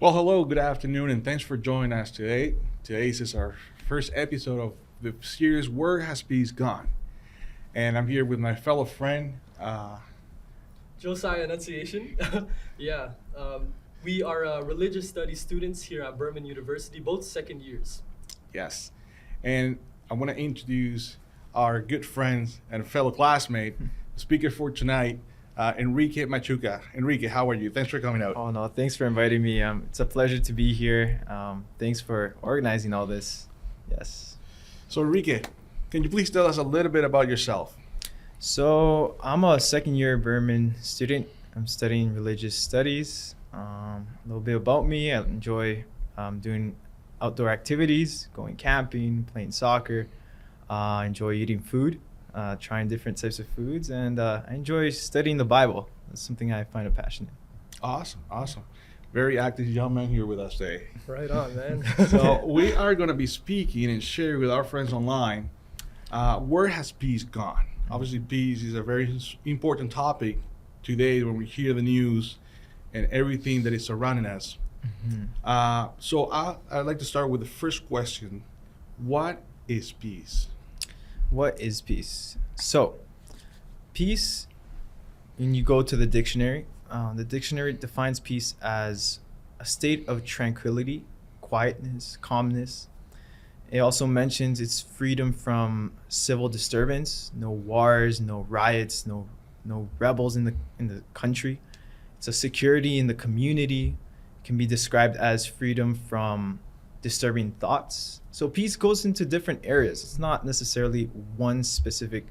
Well, hello, good afternoon, and thanks for joining us today. Today's is our first episode of the series Where Has Peace Gone? And I'm here with my fellow friend. Josiah, Annunciacion. yeah, we are religious studies students here at Burman University, both second years. Yes. And I want to introduce our good friends and fellow classmate, speaker for tonight, Enrique Machuca. Enrique, how are you? Thanks for coming out. Oh no, thanks for inviting me. It's a pleasure to be here. Thanks for organizing all this. Yes. So Enrique, can you please tell us a little bit about yourself? So I'm a second year Burman student. I'm studying religious studies. A little bit about me. I enjoy doing outdoor activities, going camping, playing soccer. I enjoy eating food, trying different types of foods, and I enjoy studying the Bible. That's something I find a passion in. Awesome. Very active young man here with us today. Right on, man. So we are going to be speaking and sharing with our friends online, where has peace gone? Obviously, peace is a very important topic today when we hear the news and everything that is surrounding us. Mm-hmm. So I'd like to start with the first question. What is peace? What is peace? So, peace, when you go to the dictionary defines peace as a state of tranquility, quietness, calmness. It also mentions its freedom from civil disturbance, no wars, no riots, no rebels in the country. It's a security in the community. It can be described as freedom from disturbing thoughts. So peace goes into different areas. It's not necessarily one specific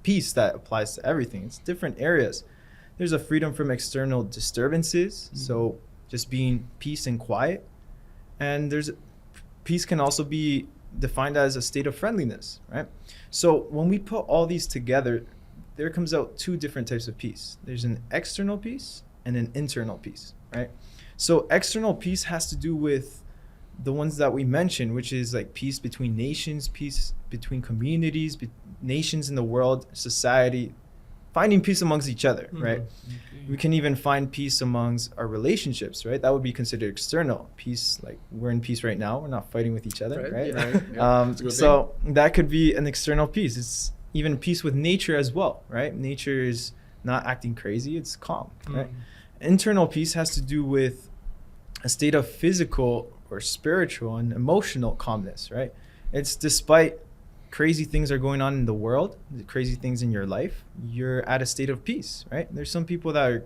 peace that applies to everything. It's different areas. There's a freedom from external disturbances. So just being peace and quiet. And peace can also be defined as a state of friendliness, right? So when we put all these together, there comes out two different types of peace. There's an external peace and an internal peace, right? So external peace has to do with the ones that we mentioned, which is like peace between nations, peace between communities, nations in the world, society, finding peace amongst each other, right? Okay. We can even find peace amongst our relationships, right? That would be considered external peace. Like we're in peace right now. We're not fighting with each other, right? Yeah. That's a good So that could be an external peace. It's even peace with nature as well, right? Nature is not acting crazy. It's calm, right? Internal peace has to do with a state of physical or spiritual and emotional calmness, right? It's despite crazy things are going on in the world, crazy things in your life, you're at a state of peace, right? There's some people that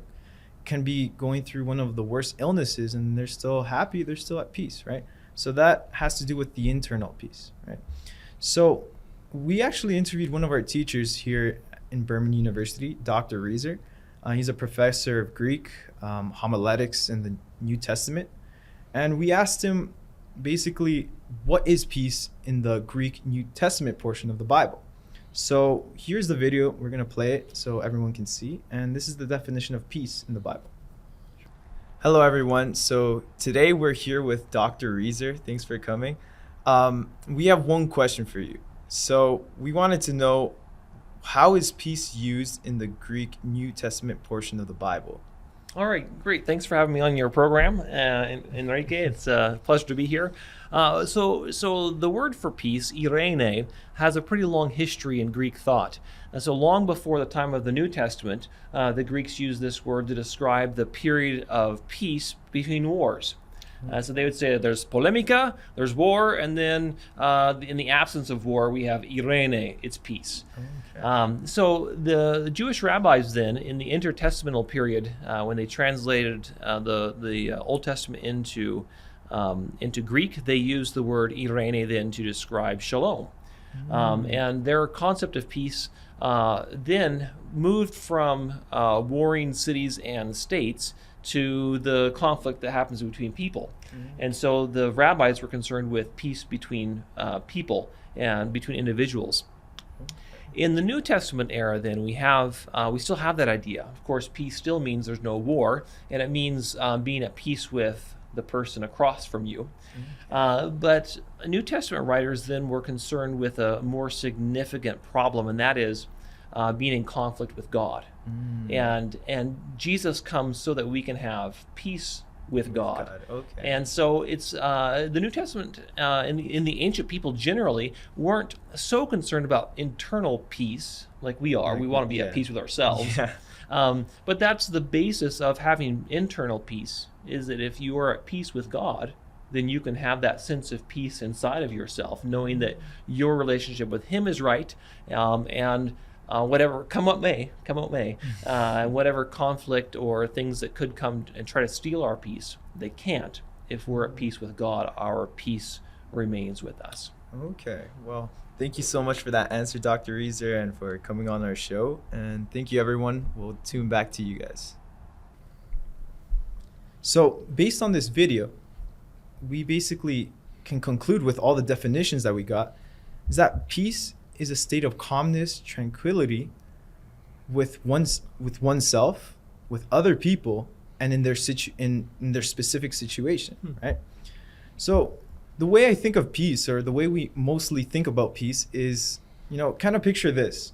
can be going through one of the worst illnesses and they're still happy, they're still at peace, right? So that has to do with the internal peace, right? So we actually interviewed one of our teachers here in Burman University, Dr. Reiser. He's a professor of Greek, homiletics in the New Testament. And we asked him basically, what is peace in the Greek New Testament portion of the Bible? So here's the video. We're going to play it so everyone can see. And this is the definition of peace in the Bible. Hello, everyone. So today we're here with Dr. Reiser. Thanks for coming. We have one question for you. So we wanted to know, how is peace used in the Greek New Testament portion of the Bible? All right, great. Thanks for having me on your program, Enrique. It's a pleasure to be here. So the word for peace, eirene, has a pretty long history in Greek thought. And so long before the time of the New Testament, the Greeks used this word to describe the period of peace between wars. So they would say there's polemica, there's war, and then in the absence of war, we have eirene, it's peace. Okay. So the Jewish rabbis then, in the intertestamental period, when they translated the Old Testament into Greek, they used the word eirene then to describe shalom. And their concept of peace then moved from warring cities and states to the conflict that happens between people. And so the rabbis were concerned with peace between people and between individuals. In the New Testament era, then, we still have that idea. Of course, peace still means there's no war, and it means being at peace with the person across from you. But New Testament writers then were concerned with a more significant problem, and that is being in conflict with God. And Jesus comes so that we can have peace with God. Okay. And so it's the New Testament in the ancient people generally weren't so concerned about internal peace like we are. We want to be at peace with ourselves. Yeah. But that's the basis of having internal peace, is that if you are at peace with God, then you can have that sense of peace inside of yourself, knowing that your relationship with Him is right, and whatever come what may, whatever conflict or things that could come and try to steal our peace, they can't. If we're at peace with God, our peace remains with us. Okay. Well, thank you so much for that answer, Dr. Reeser, and for coming on our show. And thank you, everyone. We'll tune back to you guys. So, based on this video, we basically can conclude with all the definitions that we got is that peace is a state of calmness, tranquility with oneself, with other people, and in their specific situation, right? So the way I think of peace, or the way we mostly think about peace, is, kind of picture this.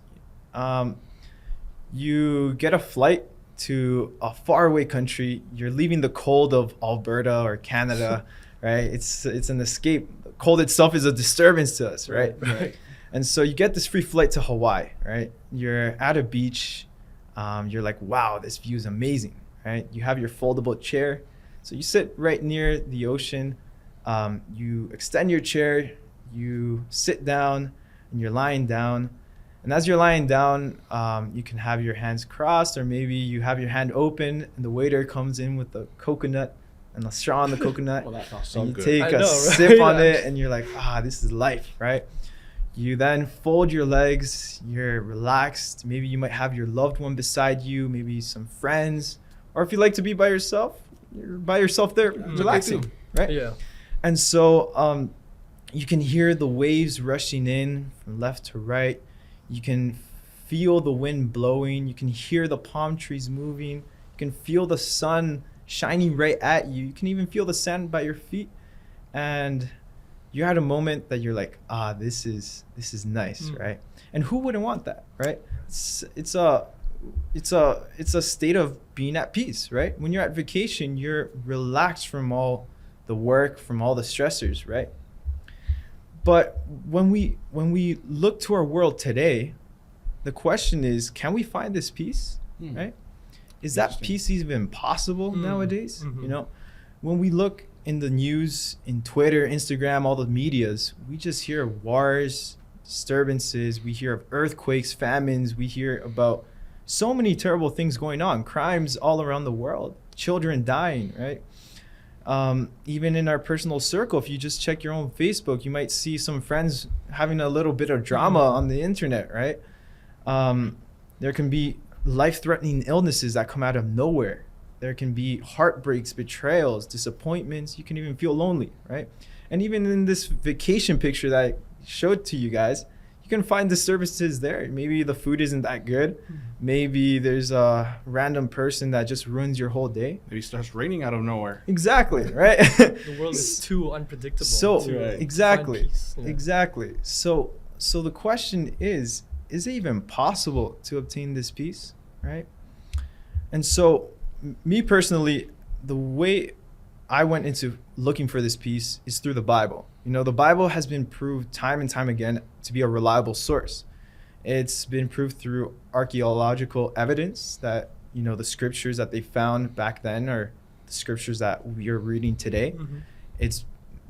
You get a flight to a faraway country. You're leaving the cold of Alberta or Canada, right? It's an escape. The cold itself is a disturbance to us, right? Right. And so you get this free flight to Hawaii, right? You're at a beach. You're like, wow, this view is amazing, right? You have your foldable chair. So you sit right near the ocean. You extend your chair. You sit down, and you're lying down. And as you're lying down, you can have your hands crossed, or maybe you have your hand open, and the waiter comes in with the coconut and the straw on the coconut. Well, that sounds so and you good. take I a know, right? sip on Yeah. it, and you're like, this is life, right? You then fold your legs, you're relaxed. Maybe you might have your loved one beside you, maybe some friends. Or if you like to be by yourself, you're by yourself there, relaxing, too. right? Yeah. And so you can hear the waves rushing in from left to right. You can feel the wind blowing. You can hear the palm trees moving. You can feel the sun shining right at you. You can even feel the sand by your feet. And you're at a moment that you're like, this is nice, right? And who wouldn't want that, right? It's a state of being at peace, right? When you're at vacation, you're relaxed from all the work, from all the stressors, right? But when we look to our world today, the question is, can we find this peace, right? Is that Interesting. peace even possible nowadays? Mhm. When we look in the news, in Twitter, Instagram, all the medias, we just hear of wars, disturbances. We hear of earthquakes, famines. We hear about so many terrible things going on, crimes all around the world, children dying, right? Even in our personal circle, if you just check your own Facebook, you might see some friends having a little bit of drama on the internet, right? There can be life-threatening illnesses that come out of nowhere. There can be heartbreaks, betrayals, disappointments. You can even feel lonely, right? And even in this vacation picture that I showed to you guys, you can find disturbances there. Maybe the food isn't that good. Maybe there's a random person that just ruins your whole day. Maybe it starts raining out of nowhere. Exactly, right? The world is too unpredictable. So to Right. find exactly, peace, you know. exactly. So the question is it even possible to obtain this peace, right? And so, me personally, the way I went into looking for this peace is through the Bible. The Bible has been proved time and time again to be a reliable source. It's been proved through archaeological evidence that, the scriptures that they found back then are the scriptures that we are reading today. It's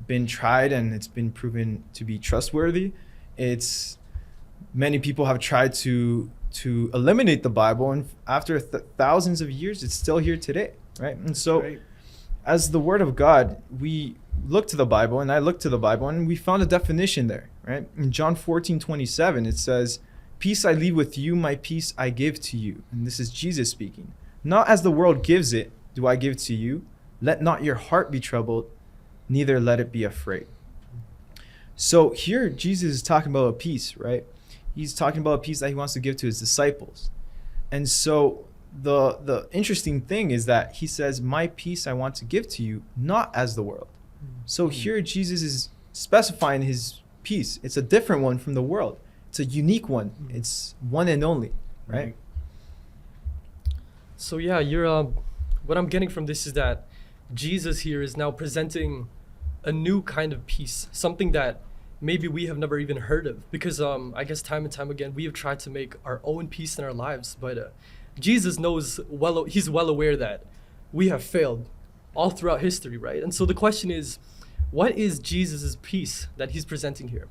been tried and it's been proven to be trustworthy. Many people have tried to eliminate the Bible, and after thousands of years, it's still here today, right? And so, Right. as the Word of God, we look to the Bible, and I looked to the Bible, and we found a definition there, right? In John 14:27, it says, "Peace I leave with you, my peace I give to you." And this is Jesus speaking. "Not as the world gives it, do I give to you. Let not your heart be troubled, neither let it be afraid." So here, Jesus is talking about a peace, right? He's talking about a peace that he wants to give to his disciples. And so the interesting thing is that he says, "My peace I want to give to you, not as the world." So here Jesus is specifying his peace. It's a different one from the world. It's a unique one. It's one and only, right? So yeah, you're what I'm getting from this is that Jesus here is now presenting a new kind of peace, something that maybe we have never even heard of. Because I guess time and time again, we have tried to make our own peace in our lives. But Jesus knows he's well aware that we have failed all throughout history, right? And so the question is, what is Jesus's peace that he's presenting here?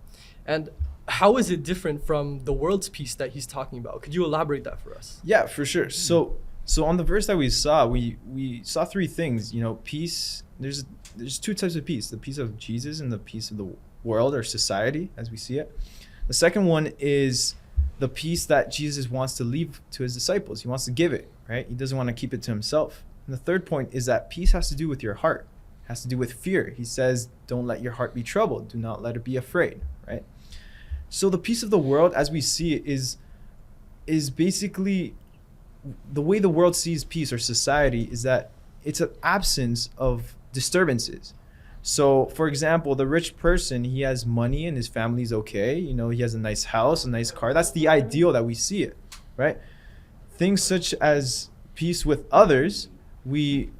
And how is it different from the world's peace that he's talking about? Could you elaborate that for us? Yeah, for sure. So on the verse that we saw, we saw three things. You know, peace. There's two types of peace: the peace of Jesus and the peace of the world or society, as we see it. The second one is the peace that Jesus wants to leave to his disciples. He wants to give it, right? He doesn't want to keep it to himself. And the third point is that peace has to do with your heart, has to do with fear. He says, "Don't let your heart be troubled. Do not let it be afraid," right? So the peace of the world, as we see it, is basically the way the world sees peace or society is that it's an absence of disturbances. So, for example, the rich person, he has money and his family's okay. You know, he has a nice house, a nice car. That's the ideal that we see it, right? Things such as peace with others, we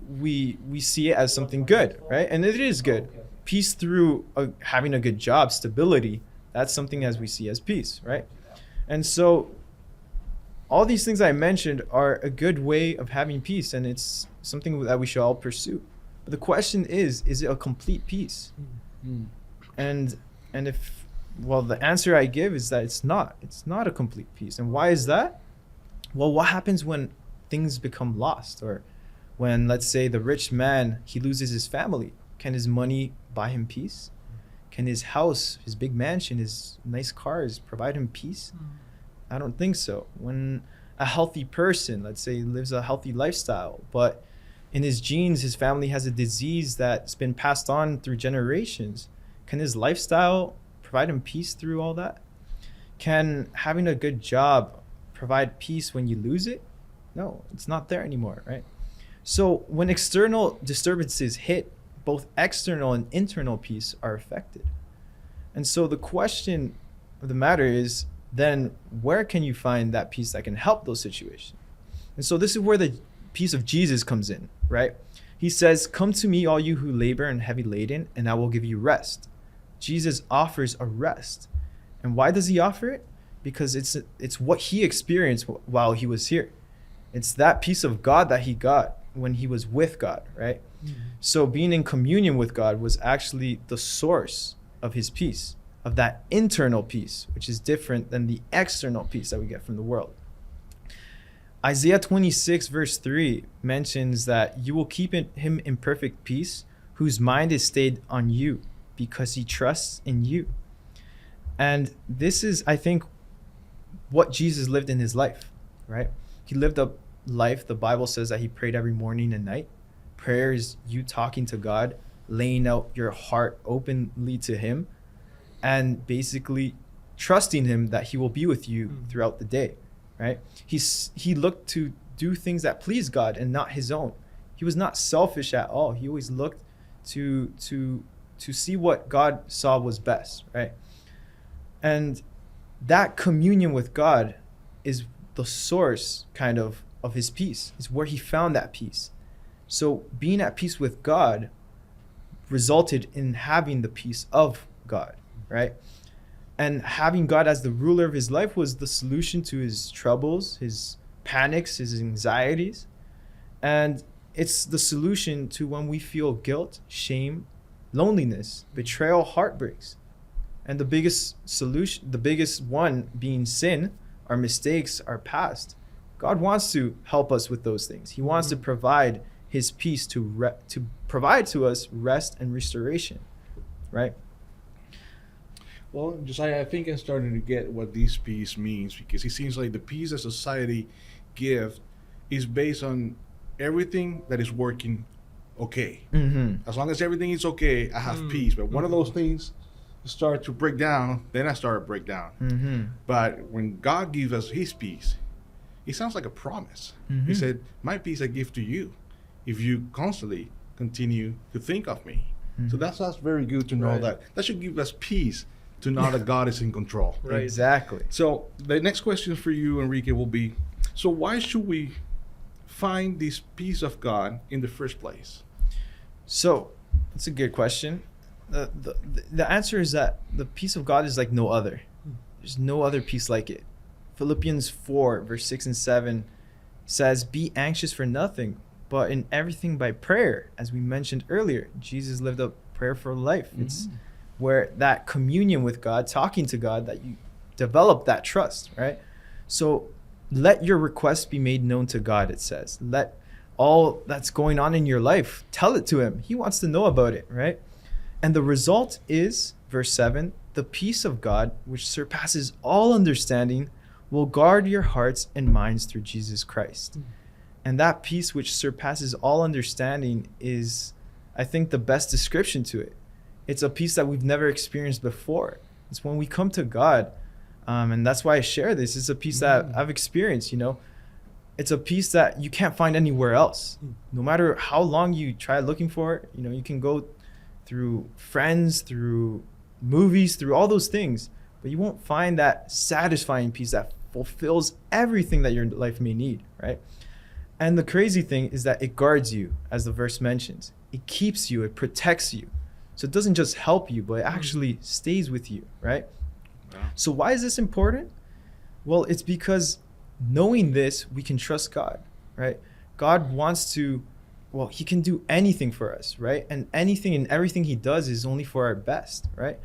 see it as something good, right? And it is good. Peace through having a good job, stability, that's something as we see as peace, right? And so all these things I mentioned are a good way of having peace, and it's something that we should all pursue. But the question is it a complete peace? And if, well, the answer I give is that it's not a complete peace. And why is that? Well, what happens when things become lost, or when, let's say, the rich man, he loses his family? Can his money buy him peace? Can his house, his big mansion, his nice cars provide him peace? I don't think so. When a healthy person, let's say, lives a healthy lifestyle, but in his genes, his family has a disease that's been passed on through generations, can his lifestyle provide him peace through all that? Can having a good job provide peace when you lose it? No, it's not there anymore, right? So when external disturbances hit, both external and internal peace are affected. And so the question of the matter is, then where can you find that peace that can help those situations? And so this is where the peace of Jesus comes in, right? He says, "Come to me, all you who labor and heavy laden, and I will give you rest." Jesus offers a rest. And why does he offer it? Because it's what he experienced while he was here. It's that peace of God that he got when he was with God, right? So being in communion with God was actually the source of his peace, of that internal peace, which is different than the external peace that we get from the world. Isaiah 26 verse 3 mentions that you will keep him in perfect peace, whose mind is stayed on you, because he trusts in you. And this is, I think, what Jesus lived in his life, right? He lived a life, the Bible says that he prayed every morning and night. Prayer is you talking to God, laying out your heart openly to him, and basically trusting him that he will be with you throughout the day, right? He looked to do things that please God and not his own. He was not selfish at all. He always looked to see what God saw was best, right? And that communion with God is the source kind of his peace. It's where he found that peace. So being at peace with God resulted in having the peace of God, right? And having God as the ruler of his life was the solution to his troubles, his panics, his anxieties. And it's the solution to when we feel guilt, shame, loneliness, betrayal, heartbreaks. And the biggest solution, the biggest one being sin, our mistakes, our past. God wants to help us with those things. He wants to provide his peace to provide to us rest and restoration, right? Well, Josiah, I think I'm starting to get what this peace means, because it seems like the peace that society gives is based on everything that is working okay. As long as everything is okay, I have peace. But one of those things start to break down, then I start to break down. But when God gives us his peace, it sounds like a promise. He said, "My peace I give to you if you constantly continue to think of me." So that's very good to know that should give us peace to know that God is in control. Right. Exactly. So the next question for you, Enrique, will be, so why should we find this peace of God in the first place? So it's a good question. The answer is that the peace of God is like no other. There's no other peace like it. Philippians 4 verse 6 and 7 says, be anxious for nothing, but in everything by prayer. As we mentioned earlier, Jesus lived a prayerful life. It's where that communion with God, talking to God, that you develop that trust, right? So let your requests be made known to God, it says. Let all that's going on in your life, tell it to him. He wants to know about it, right? And the result is, verse 7, the peace of God, which surpasses all understanding, will guard your hearts and minds through Jesus Christ. And that peace which surpasses all understanding is, I think, the best description to it. It's a peace that we've never experienced before. It's when we come to God, and that's why I share this. It's a peace that I've experienced, you know. It's a peace that you can't find anywhere else. No matter how long you try looking for it, you know, you can go through friends, through movies, through all those things, but you won't find that satisfying peace that fulfills everything that your life may need, right? And the crazy thing is that it guards you, as the verse mentions. It keeps you, it protects you. So it doesn't just help you, but it actually stays with you, right? Wow. So why is this important? Well, it's because knowing this, we can trust God, right? God wants to, well, he can do anything for us, right? And anything and everything he does is only for our best, right?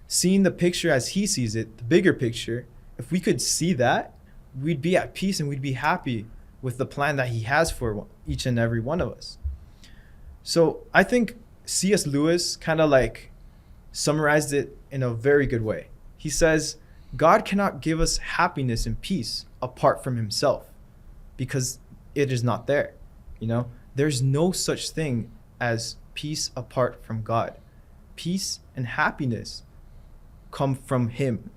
Seeing the picture as he sees it, the bigger picture, if we could see that, we'd be at peace and we'd be happy with the plan that he has for each and every one of us. So I think C.S. Lewis kind of like summarized it in a very good way. He says, God cannot give us happiness and peace apart from himself because it is not there. You know, there's no such thing as peace apart from God. Peace and happiness come from him.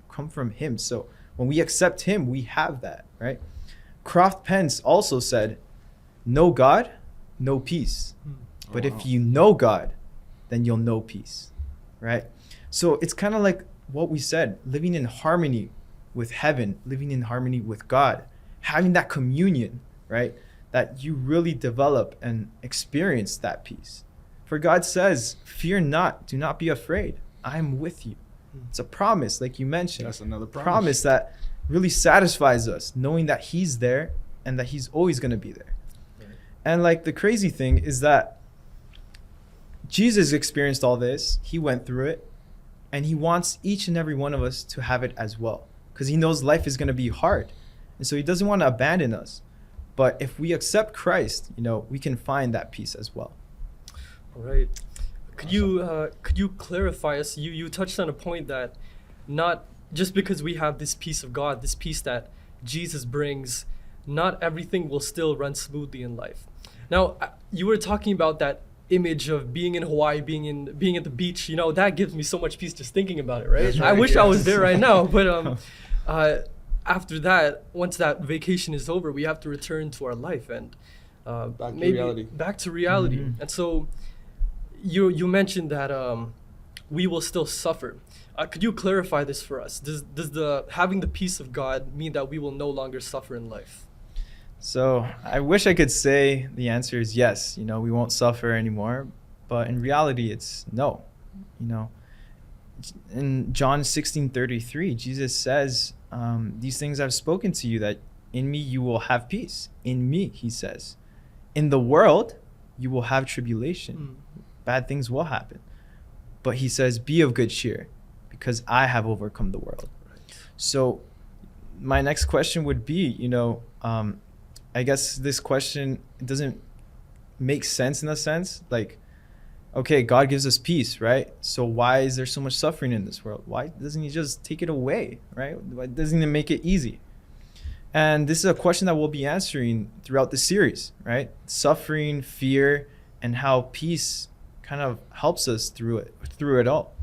So when we accept him, we have that, right? Croft Pence also said, no God, no peace. But if you know God, then you'll know peace, right? So it's kind of like what we said, living in harmony with heaven, living in harmony with God, having that communion, right? That you really develop and experience that peace. For God says, fear not, do not be afraid. I'm with you. It's a promise, like you mentioned. That's another promise that really satisfies us, knowing that he's there and that he's always going to be there. Right. And like the crazy thing is that Jesus experienced all this. He went through it. And he wants each and every one of us to have it as well. Because he knows life is going to be hard. And so he doesn't want to abandon us. But if we accept Christ, you know, we can find that peace as well. All right. Could you clarify us? You touched on a point that not just because we have this peace of God, this peace that Jesus brings, not everything will still run smoothly in life. Now, you were talking about that image of being in Hawaii, being at the beach. You know, that gives me so much peace just thinking about it, right? I wish I was there right now, but after that, once that vacation is over, we have to return to our life and back to reality. Mm-hmm. And so you mentioned that we will still suffer. Could you clarify this for us? Does the having the peace of God mean that we will no longer suffer in life? So I wish I could say the answer is yes, you know, we won't suffer anymore. But in reality, it's no. You know, in John 16:33, Jesus says, these things I've spoken to you, that in me you will have peace. In me, he says. In the world, you will have tribulation. Bad things will happen. But he says, be of good cheer, because I have overcome the world. Right. So my next question would be, you know, I guess this question doesn't make sense in a sense. Like, okay, God gives us peace, right? So why is there so much suffering in this world? Why doesn't he just take it away, right? Why doesn't he make it easy? And this is a question that we'll be answering throughout the series, right? Suffering, fear, and how peace kind of helps us through it all.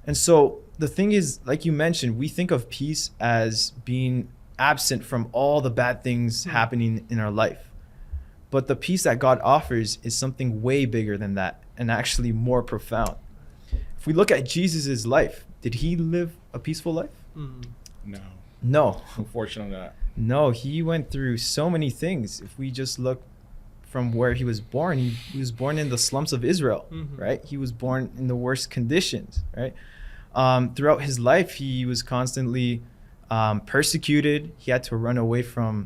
And so the thing is, like you mentioned, we think of peace as being absent from all the bad things happening in our life. But the peace that God offers is something way bigger than that, and actually more profound. If we look at Jesus's life, did he live a peaceful life? No. Unfortunately not. No, he went through so many things. If we just look from where he was born. He was born in the slums of Israel, Mhm. right? He was born in the worst conditions, right? Throughout his life, he was constantly persecuted. He had to run away for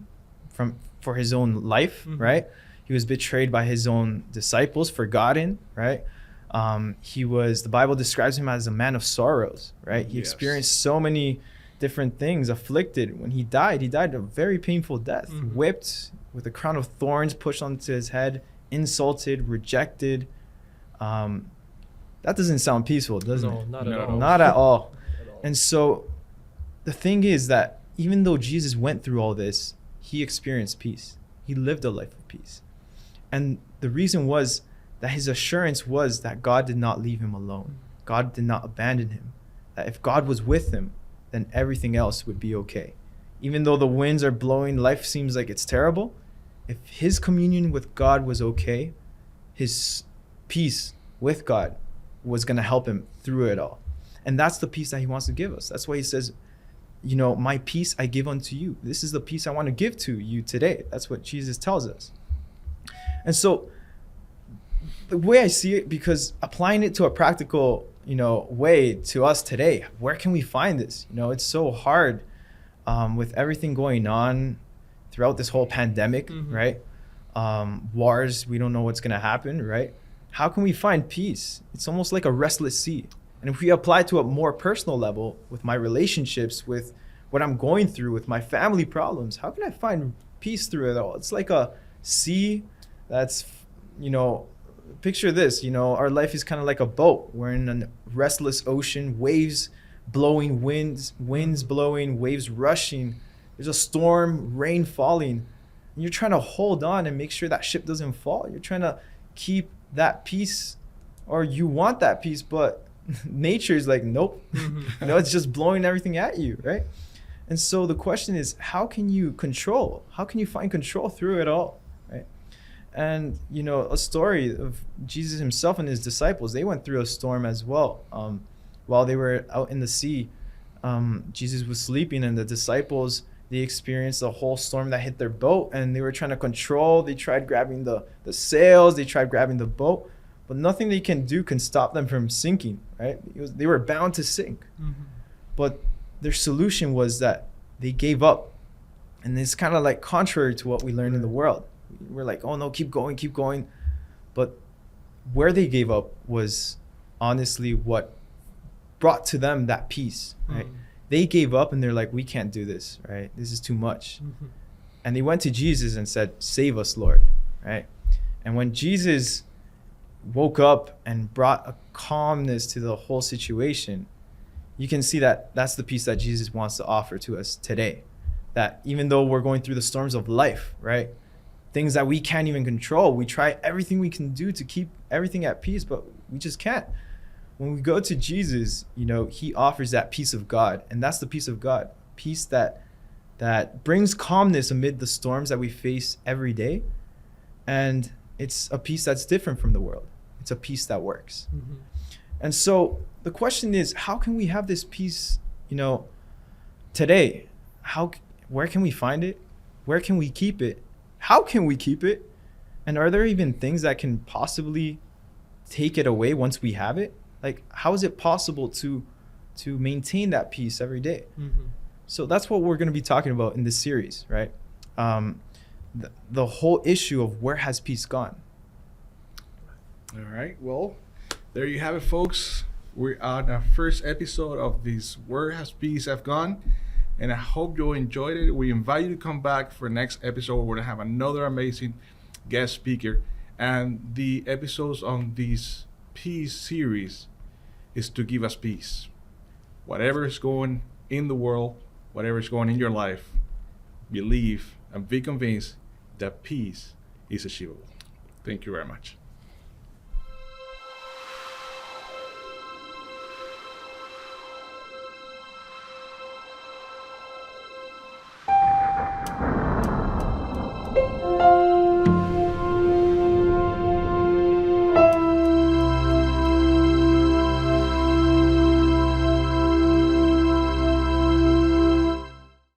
his own life, Mhm. right? He was betrayed by his own disciples, forgotten, right? The Bible describes him as a man of sorrows, right? He Yes. experienced so many different things, afflicted. When he died a very painful death, Mhm. whipped with a crown of thorns pushed onto his head, insulted, rejected. That doesn't sound peaceful, does No, it? not No. at all. Not at all. At all. And so the thing is that even though Jesus went through all this, he experienced peace. He lived a life of peace. And the reason was that his assurance was that God did not leave him alone. God did not abandon him. That if God was with him, then everything else would be okay. Even though the winds are blowing, life seems like it's terrible. If his communion with God was okay, his peace with God was going to help him through it all. And that's the peace that he wants to give us. That's why he says, my peace I give unto you. This is the peace I want to give to you today. That's what Jesus tells us. And so the way I see it, because applying it to a practical, way to us today, where can we find this? It's so hard with everything going on throughout this whole pandemic, Mhm. right? Wars, we don't know what's going to happen, right? How can we find peace? It's almost like a restless sea. And if we apply to a more personal level with my relationships, with what I'm going through, with my family problems, how can I find peace through it all? It's like a sea that's, picture this, our life is kind of like a boat. We're in a restless ocean, waves blowing, winds blowing, waves rushing. There's a storm, rain falling. And you're trying to hold on and make sure that ship doesn't fall. You're trying to keep that peace, or you want that peace, but nature is like, nope. Mhm. It's just blowing everything at you, right? And so the question is, how can you find control through it all, right? And a story of Jesus himself and his disciples, they went through a storm as well. While they were out in the sea, Jesus was sleeping, and the disciples, they experienced a whole storm that hit their boat, and they were trying to control. They tried grabbing the sails, they tried grabbing the boat, but nothing they can do can stop them from sinking, right? They were bound to sink. Mhm. But their solution was that they gave up. And it's kind of like contrary to what we learn in the world. We're like, oh no, keep going. But where they gave up was honestly what brought to them that peace, right? Mhm. They gave up and they're like, we can't do this, right? This is too much. Mhm. And they went to Jesus and said, save us, Lord, right? And when Jesus woke up and brought a calmness to the whole situation, you can see that that's the peace that Jesus wants to offer to us today. That even though we're going through the storms of life, right? Things that we can't even control, we try everything we can do to keep everything at peace, but we just can't. When we go to Jesus, he offers that peace of God, and that's the peace of God. Peace that brings calmness amid the storms that we face every day. And it's a peace that's different from the world. It's a peace that works. Mhm. And so the question is, how can we have this peace, today? Where can we find it? Where can we keep it? How can we keep it? And are there even things that can possibly take it away once we have it? Like, how is it possible to maintain that peace every day? Mhm. So that's what we're going to be talking about in this series, right? The whole issue of where has peace gone? All right. Well, there you have it, folks. We're on our first episode of this Where Has Peace Have Gone? And I hope you enjoyed it. We invite you to come back for next episode. We're going to have another amazing guest speaker. And the episodes on this peace series is to give us peace. Whatever is going in the world, whatever is going in your life, believe and be convinced that peace is achievable. Thank you very much.